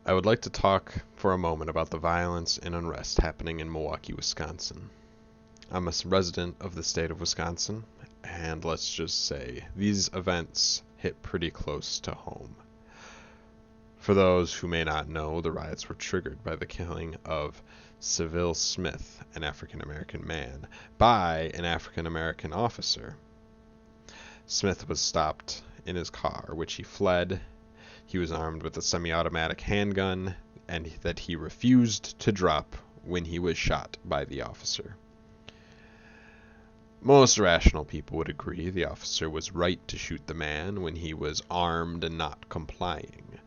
I would like to talk for a moment about the violence and unrest happening in Milwaukee, Wisconsin. I'm a resident of the state of Wisconsin, and let's just say these events hit pretty close to home. For those who may not know, the riots were triggered by the killing of Seville Smith, an African American man, by an African American officer. Smith was stopped in his car, which he fled. He was armed with a semi-automatic handgun, and that he refused to drop when he was shot by the officer. Most rational people would agree the officer was right to shoot the man when he was armed and not complying.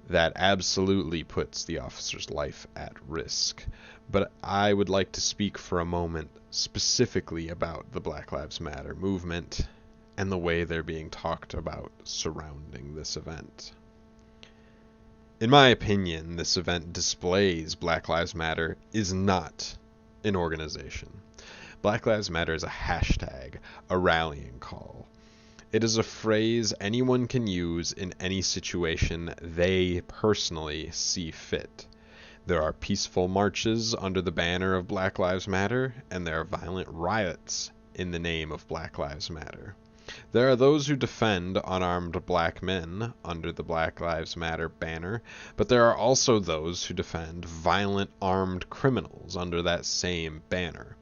That absolutely puts the officer's life at risk. But I would like to speak for a moment specifically about the Black Lives Matter movement and the way they're being talked about surrounding this event. In my opinion, this event displays Black Lives Matter is not an organization. Black Lives Matter is a hashtag, a rallying call. It is a phrase anyone can use in any situation they personally see fit. There are peaceful marches under the banner of Black Lives Matter, and there are violent riots in the name of Black Lives Matter. There are those who defend unarmed black men under the Black Lives Matter banner, but there are also those who defend violent armed criminals under that same banner.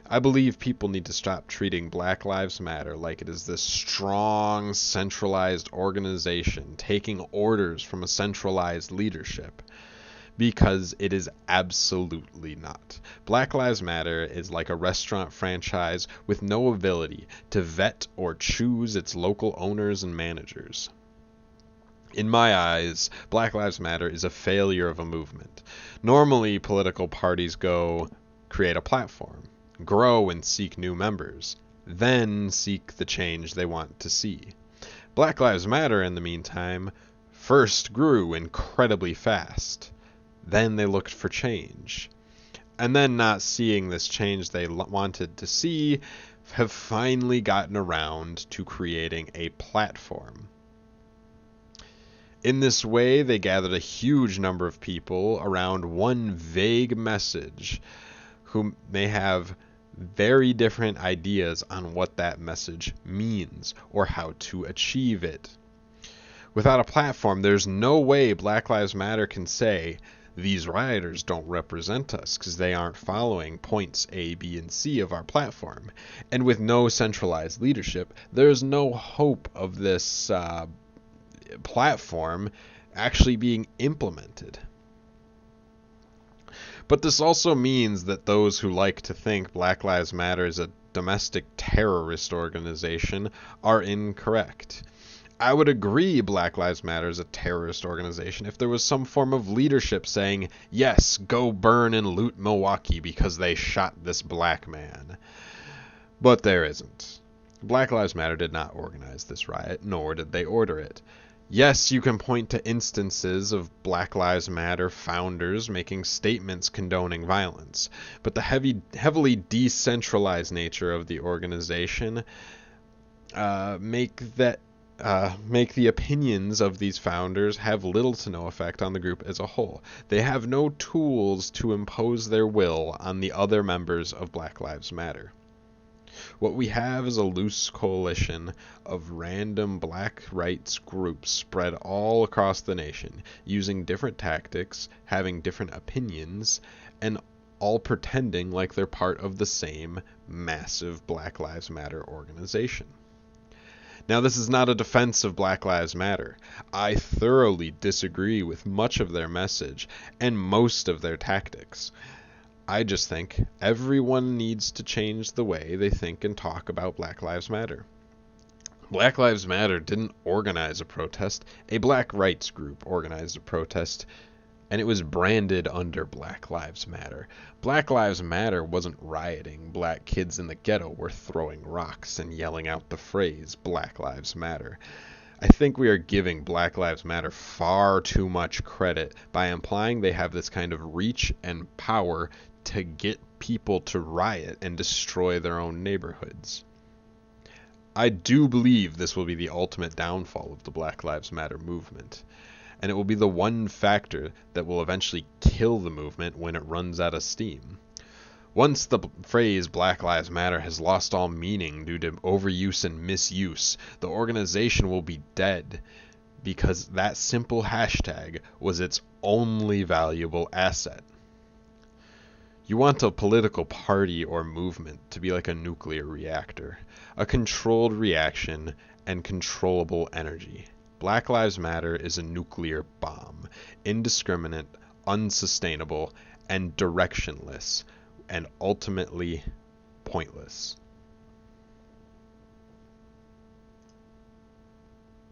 I believe people need to stop treating Black Lives Matter like it is this strong, centralized organization taking orders from a centralized leadership, because it is absolutely not. Black Lives Matter is like a restaurant franchise with no ability to vet or choose its local owners and managers. In my eyes, Black Lives Matter is a failure of a movement. Normally, political parties go create a platform, grow and seek new members, then seek the change they want to see. Black Lives Matter, in the meantime, first grew incredibly fast. Then they looked for change. And then, not seeing this change they wanted to see, have finally gotten around to creating a platform. In this way, they gathered a huge number of people around one vague message who may have very different ideas on what that message means or how to achieve it. Without a platform, there's no way Black Lives Matter can say, these rioters don't represent us because they aren't following points A, B, and C of our platform. And with no centralized leadership, there's no hope of this platform actually being implemented. But this also means that those who like to think Black Lives Matter is a domestic terrorist organization are incorrect. I would agree Black Lives Matter is a terrorist organization if there was some form of leadership saying, yes, go burn and loot Milwaukee because they shot this black man. But there isn't. Black Lives Matter did not organize this riot, nor did they order it. Yes, you can point to instances of Black Lives Matter founders making statements condoning violence, but the heavily decentralized nature of the organization make the opinions of these founders have little to no effect on the group as a whole. They have no tools to impose their will on the other members of Black Lives Matter. What we have is a loose coalition of random black rights groups spread all across the nation, using different tactics, having different opinions, and all pretending like they're part of the same massive Black Lives Matter organization. Now, this is not a defense of Black Lives Matter. I thoroughly disagree with much of their message and most of their tactics. I just think everyone needs to change the way they think and talk about Black Lives Matter. Black Lives Matter didn't organize a protest. A black rights group organized a protest, and it was branded under Black Lives Matter. Black Lives Matter wasn't rioting. Black kids in the ghetto were throwing rocks and yelling out the phrase Black Lives Matter. I think we are giving Black Lives Matter far too much credit by implying they have this kind of reach and power to get people to riot and destroy their own neighborhoods. I do believe this will be the ultimate downfall of the Black Lives Matter movement. and it will be the one factor that will eventually kill the movement when it runs out of steam. Once the phrase Black Lives Matter has lost all meaning due to overuse and misuse, the organization will be dead, because that simple hashtag was its only valuable asset. You want a political party or movement to be like a nuclear reactor, a controlled reaction and controllable energy. Black Lives Matter is a nuclear bomb, indiscriminate, unsustainable, and directionless, and ultimately pointless.